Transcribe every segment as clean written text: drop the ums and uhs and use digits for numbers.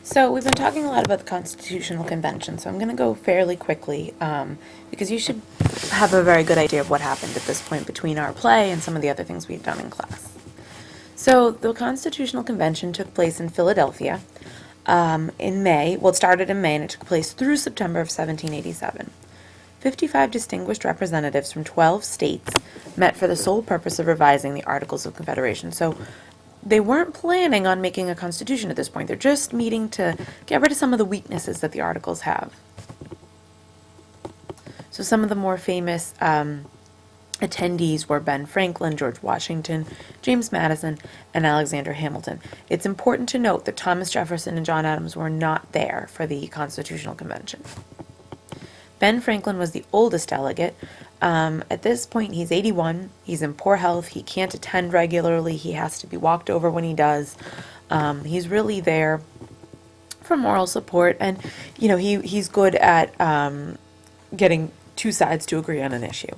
So we've been talking a lot about the Constitutional Convention, so I'm going to go fairly quickly because you should have a very good idea of what happened at this point between our play and some of the other things we've done in class. So the Constitutional Convention took place in Philadelphia in May. Well, it started in May and it took place through September of 1787. 55 distinguished representatives from 12 states met for the sole purpose of revising the Articles of Confederation. So they weren't planning on making a constitution at this point. They're just meeting to get rid of some of the weaknesses that the articles have. So some of the more famous attendees were Ben Franklin, George Washington, James Madison, and Alexander Hamilton. It's important to note that Thomas Jefferson and John Adams were not there for the Constitutional Convention. Ben Franklin was the oldest delegate. At this point, he's 81. He's in poor health. He can't attend regularly. He has to be walked over when he does. He's really there for moral support, and he's good at getting two sides to agree on an issue.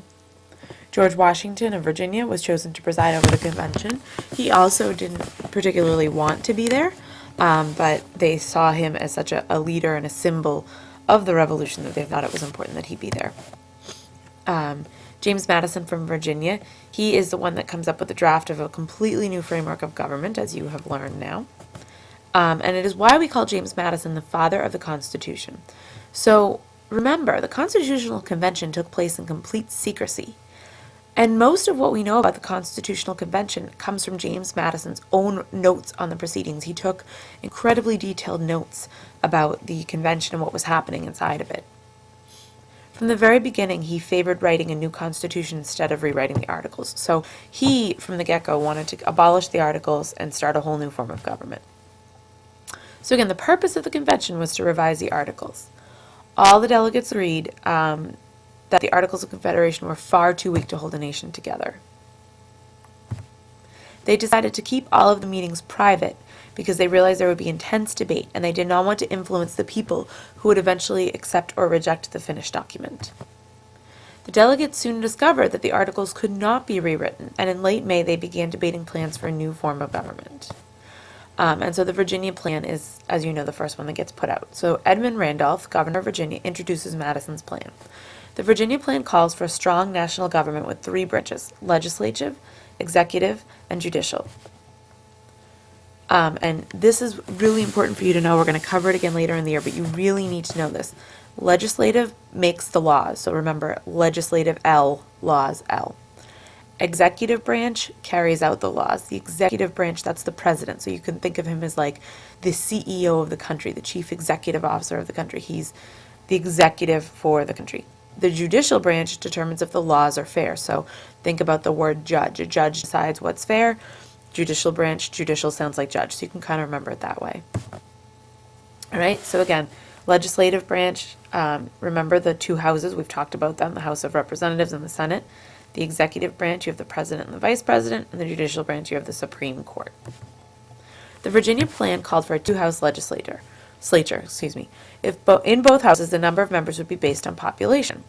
George Washington of Virginia was chosen to preside over the convention. He also didn't particularly want to be there, but they saw him as such a leader and a symbol of the revolution that they thought it was important that he be there. James Madison from Virginia, he is the one that comes up with the draft of a completely new framework of government, as you have learned now. And it is why we call James Madison the father of the Constitution. So remember, the Constitutional Convention took place in complete secrecy. And most of what we know about the Constitutional Convention comes from James Madison's own notes on the proceedings. He took incredibly detailed notes about the convention and what was happening inside of it. From the very beginning, he favored writing a new constitution instead of rewriting the articles. So he, from the get-go, wanted to abolish the articles and start a whole new form of government. So again, the purpose of the convention was to revise the articles. All the delegates agreed that the Articles of Confederation were far too weak to hold a nation together. They decided to keep all of the meetings private because they realized there would be intense debate, and they did not want to influence the people who would eventually accept or reject the finished document. The delegates soon discovered that the articles could not be rewritten, and in late May they began debating plans for a new form of government. And so the Virginia plan is, as you know, the first one that gets put out. So Edmund Randolph, governor of Virginia, introduces Madison's plan. The Virginia plan calls for a strong national government with three branches: legislative, executive, and judicial. And this is really important for you to know. We're going to cover it again later in the year, but you really need to know this. Legislative makes the laws. So remember, legislative L, laws L. Executive branch carries out the laws. The executive branch, that's the president. So you can think of him as like the CEO of the country, the chief executive officer of the country. He's the executive for the country. The judicial branch determines if the laws are fair. So think about the word judge. A judge decides what's fair. Judicial branch, judicial sounds like judge. So you can kind of remember it that way. All right, so again, legislative branch, remember the two houses, we've talked about them, the House of Representatives and the Senate. The executive branch, you have the president and the vice president, and the judicial branch, you have the Supreme Court. The Virginia plan called for a two-house legislature. In both houses, the number of members would be based on population.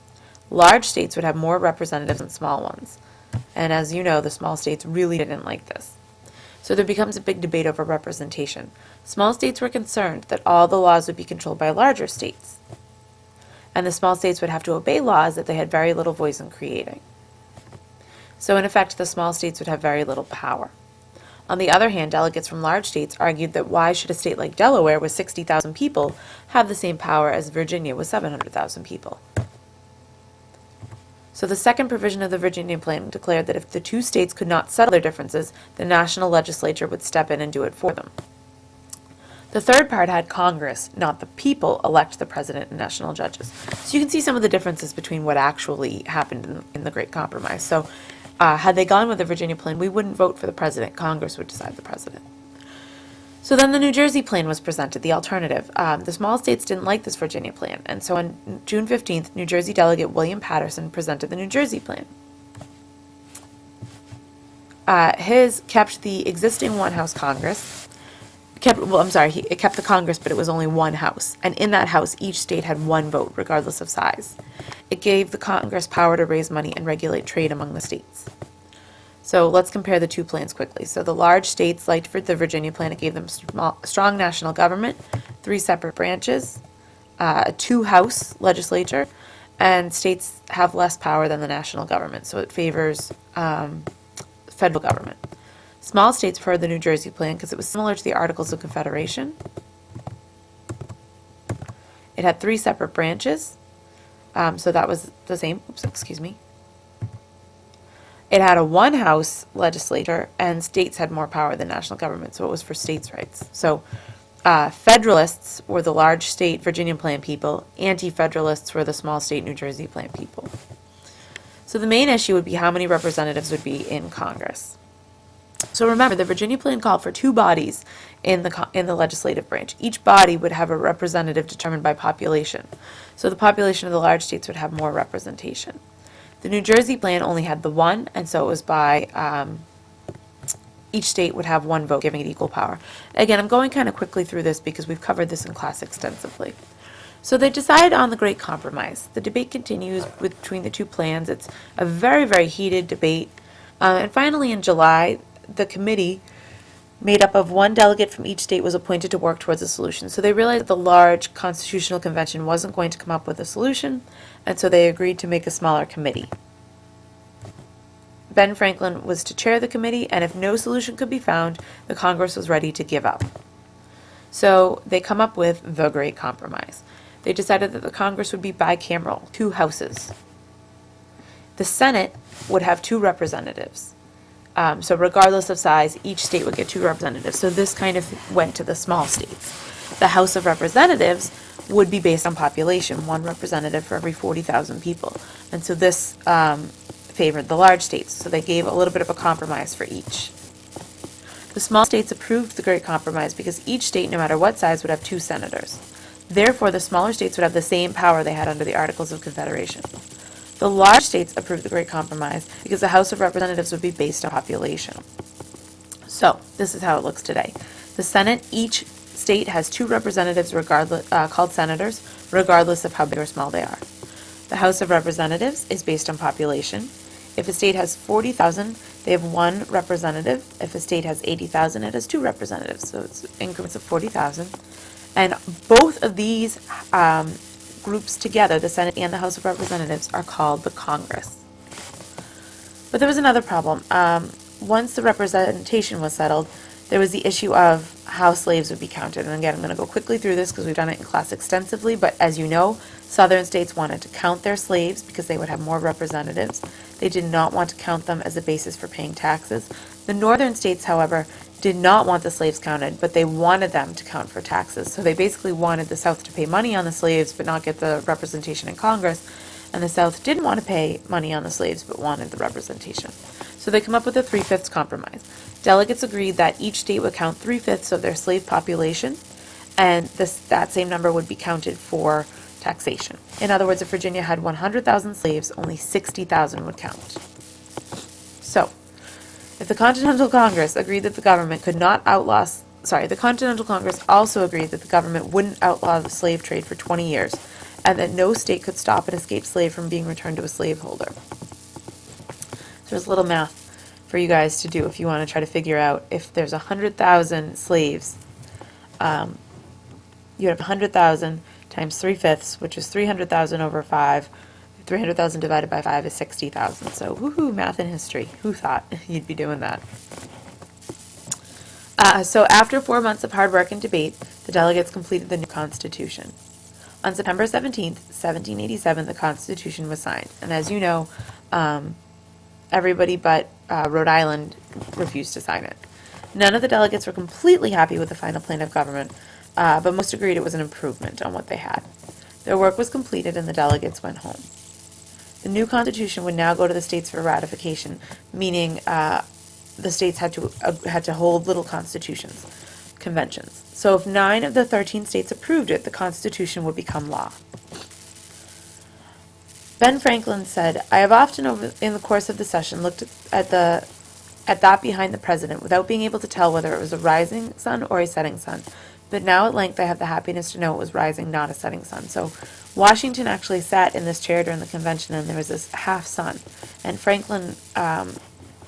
Large states would have more representatives than small ones. And as you know, the small states really didn't like this. So there becomes a big debate over representation. Small states were concerned that all the laws would be controlled by larger states. And the small states would have to obey laws that they had very little voice in creating. So in effect, the small states would have very little power. On the other hand, delegates from large states argued that why should a state like Delaware with 60,000 people have the same power as Virginia with 700,000 people? So the second provision of the Virginia plan declared that if the two states could not settle their differences, the national legislature would step in and do it for them. The third part had Congress, not the people, elect the president and national judges. So you can see some of the differences between what actually happened in the Great Compromise. So had they gone with the Virginia plan, we wouldn't vote for the president. Congress would decide the president. So then the New Jersey plan was presented, the alternative. The small states didn't like this Virginia plan, and so on June 15th, New Jersey delegate William Patterson presented the New Jersey plan. His kept the existing one-house Congress. It kept the Congress, but it was only one house. And in that house, each state had one vote, regardless of size. It gave the Congress power to raise money and regulate trade among the states. So let's compare the two plans quickly. So the large states liked the Virginia plan. It gave them strong national government. 3 separate branches, a 2-house legislature, and states have less power than the national government, so it favors federal government. Small states preferred the New Jersey plan because it was similar to the Articles of Confederation. It had 3 separate branches, so that was the same. Oops, excuse me. It had a 1-house legislature, and states had more power than national government, so it was for states' rights. So Federalists were the large state Virginia plan people. Anti-Federalists were the small state New Jersey plan people. So the main issue would be how many representatives would be in Congress. So remember, the Virginia plan called for 2 bodies in the legislative branch. Each body would have a representative determined by population. So the population of the large states would have more representation. The New Jersey plan only had the 1, and so it was by each state would have 1 vote, giving it equal power. Again, I'm going kind of quickly through this because we've covered this in class extensively. So they decided on the Great Compromise. The debate continues between the 2 plans. It's a very, very heated debate. And finally, in July, the committee, made up of 1 delegate from each state, was appointed to work towards a solution. So they realized the large constitutional convention wasn't going to come up with a solution, and so they agreed to make a smaller committee. Ben Franklin was to chair the committee, and if no solution could be found, the Congress was ready to give up. So they come up with the Great Compromise. They decided that the Congress would be bicameral, 2 houses. The Senate would have 2 representatives. So regardless of size, each state would get 2 representatives. So this kind of went to the small states. The House of Representatives would be based on population, 1 representative for every 40,000 people. And so this favored the large states, so they gave a little bit of a compromise for each. The small states approved the Great Compromise because each state, no matter what size, would have 2 senators. Therefore, the smaller states would have the same power they had under the Articles of Confederation. The large states approved the Great Compromise because the House of Representatives would be based on population. So, this is how it looks today. The Senate, each state has 2 representatives called senators, regardless of how big or small they are. The House of Representatives is based on population. If a state has 40,000, they have 1 representative. If a state has 80,000, it has 2 representatives. So it's increments of 40,000. And both of these groups together, the Senate and the House of Representatives, are called the Congress. But there was another problem. Once the representation was settled, there was the issue of how slaves would be counted. And again, I'm going to go quickly through this because we've done it in class extensively, but as you know, southern states wanted to count their slaves because they would have more representatives. They did not want to count them as a basis for paying taxes. The northern states, however, did not want the slaves counted, but they wanted them to count for taxes. So they basically wanted the South to pay money on the slaves but not get the representation in Congress, and the South didn't want to pay money on the slaves but wanted the representation. So they come up with a 3/5 compromise. Delegates agreed that each state would count 3/5 of their slave population, and that same number would be counted for taxation. In other words, if Virginia had 100,000 slaves, only 60,000 would count. So, if the Continental Congress agreed that the government could not outlaw, the Continental Congress also agreed that the government wouldn't outlaw the slave trade for 20 years, and that no state could stop an escaped slave from being returned to a slaveholder. So there's a little math for you guys to do if you want to try to figure out if there's 100,000 slaves. You have 100,000 times 3/5, which is 300,000 over 5. 300,000 divided by 5 is 60,000. So, woohoo, math and history. Who thought you'd be doing that? So after 4 months of hard work and debate, the delegates completed the new Constitution. On September 17th, 1787, the Constitution was signed. And as you know, everybody but Rhode Island refused to sign it. None of the delegates were completely happy with the final plan of government, but most agreed it was an improvement on what they had. Their work was completed and the delegates went home. The new Constitution would now go to the states for ratification, meaning the states had to hold little constitutions, conventions. So if 9 of the 13 states approved it, the Constitution would become law. Ben Franklin said, "I have often in the course of the session looked at that behind the president without being able to tell whether it was a rising sun or a setting sun. But now at length I have the happiness to know it was rising, not a setting sun." So Washington actually sat in this chair during the convention and there was this half sun. And Franklin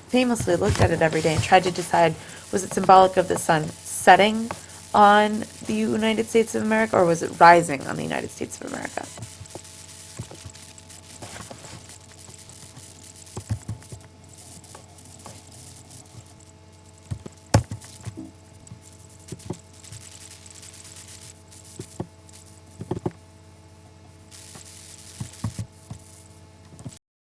famously looked at it every day and tried to decide, was it symbolic of the sun setting on the United States of America, or was it rising on the United States of America?